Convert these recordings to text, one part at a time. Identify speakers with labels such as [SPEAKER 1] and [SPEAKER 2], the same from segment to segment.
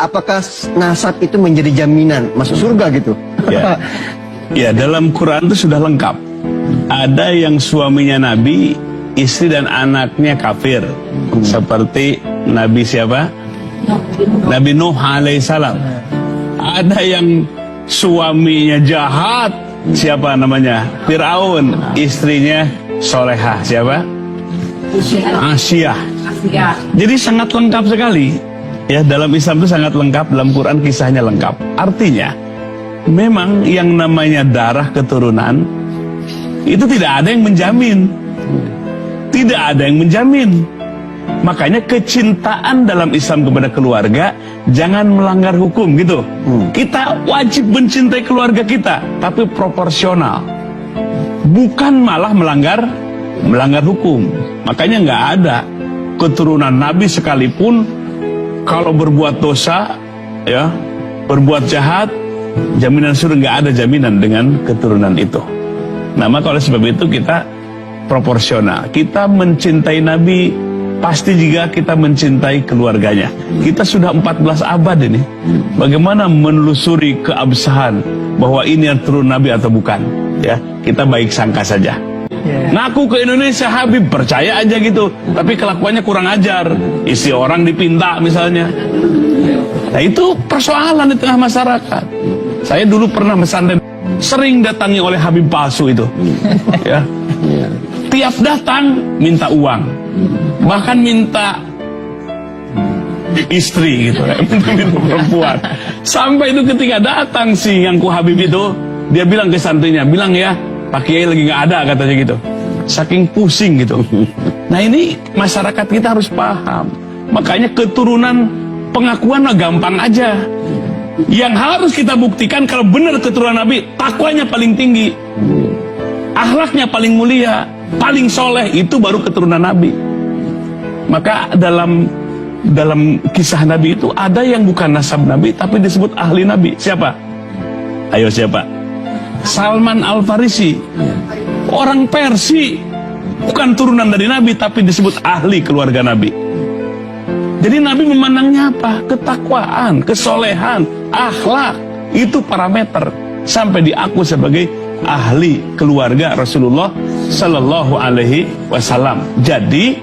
[SPEAKER 1] apakah nasab itu menjadi jaminan masuk surga gitu?
[SPEAKER 2] Ya, ya dalam Quran itu sudah lengkap. Ada yang suaminya Nabi, istri dan anaknya kafir. Seperti Nabi siapa? Nabi Nuh alaihissalam. Ada yang suaminya jahat, siapa namanya? Fir'aun. Istrinya solehah, siapa? Asyah. Jadi sangat lengkap sekali. Ya, dalam Islam itu sangat lengkap, dalam Quran kisahnya lengkap. Artinya, memang yang namanya darah keturunan itu tidak ada yang menjamin. Tidak ada yang menjamin. Makanya kecintaan dalam Islam kepada keluarga jangan melanggar hukum gitu. Kita wajib mencintai keluarga kita, tapi proporsional. Bukan malah melanggar hukum. Makanya nggak ada keturunan Nabi sekalipun kalau berbuat dosa, ya, berbuat jahat, jaminan surga nggak ada jaminan dengan keturunan itu. Nah, maka oleh sebab itu kita proporsional. Kita mencintai Nabi pasti juga kita mencintai keluarganya. Kita sudah 14 abad ini. Bagaimana menelusuri keabsahan bahwa ini yang turun Nabi atau bukan? Ya, kita baik sangka saja. Ngaku ke Indonesia Habib, percaya aja gitu, tapi kelakuannya kurang ajar, isi orang dipinta misalnya. Nah, itu persoalan di tengah masyarakat. Saya dulu pernah pesantren, sering datangi oleh Habib palsu itu. Ya, tiap datang minta uang, bahkan minta istri gitu, minta perempuan. Sampai itu ketika datang si Ngangku Habib itu, dia bilang ke santrinya, bilang ya, Pak Kiai lagi nggak ada, katanya gitu. Saking pusing gitu. Nah, ini masyarakat kita harus paham. Makanya keturunan pengakuan mah gampang aja. Yang harus kita buktikan kalau benar keturunan Nabi, takwanya paling tinggi, akhlaknya paling mulia, paling soleh, itu baru keturunan Nabi. Maka dalam kisah Nabi itu ada yang bukan nasab Nabi tapi disebut ahli Nabi. Siapa? Ayo siapa? Salman Al-Farisi, orang Persia, bukan turunan dari Nabi tapi disebut ahli keluarga Nabi. Jadi Nabi memandangnya apa? Ketakwaan, kesolehan, akhlak, itu parameter sampai diaku sebagai ahli keluarga Rasulullah Sallallahu Alaihi Wasallam. Jadi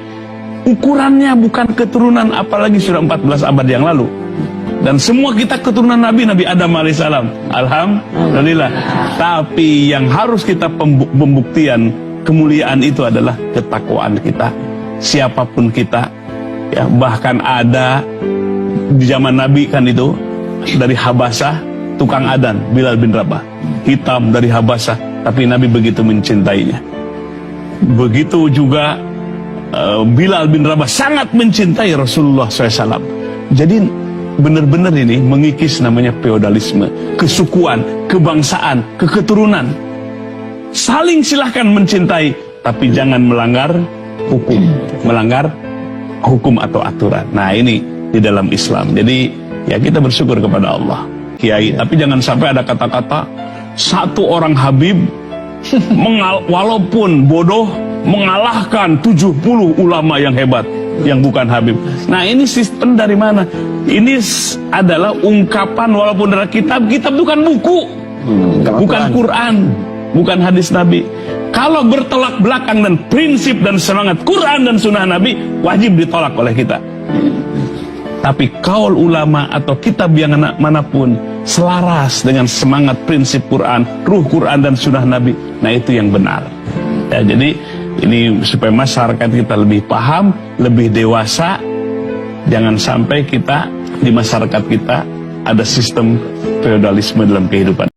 [SPEAKER 2] ukurannya bukan keturunan, apalagi sudah 14 abad yang lalu. Dan semua kita keturunan Nabi Adam alaihissalam, alhamdulillah. Tapi yang harus kita pembuktian kemuliaan itu adalah ketakwaan kita, siapapun kita. Ya, bahkan ada di zaman Nabi kan itu dari Habasah tukang adan, Bilal bin Rabah, hitam dari Habasah, tapi Nabi begitu mencintainya. Begitu juga Bilal bin Rabah sangat mencintai Rasulullah SAW. Jadi benar-benar ini mengikis namanya feodalisme, kesukuan, kebangsaan, keketurunan. Saling silahkan mencintai, tapi jangan melanggar hukum, melanggar hukum atau aturan. Nah, ini di dalam Islam. Jadi ya kita bersyukur kepada Allah, Kiai. Tapi jangan sampai ada kata-kata satu orang Habib walaupun bodoh mengalahkan 70 ulama yang hebat yang bukan Habib. Nah, ini sistem dari mana? Ini adalah ungkapan walaupun dari kitab bukan buku, bukan Quran, bukan hadis Nabi. Kalau bertolak belakang dan prinsip dan semangat Quran dan sunnah Nabi, wajib ditolak oleh kita. Tapi kaul ulama atau kitab yang manapun selaras dengan semangat prinsip Quran, ruh Quran dan sunnah Nabi, nah itu yang benar. Ya, jadi ini supaya masyarakat kita lebih paham, lebih dewasa. Jangan sampai kita di masyarakat kita ada sistem feodalisme dalam kehidupan.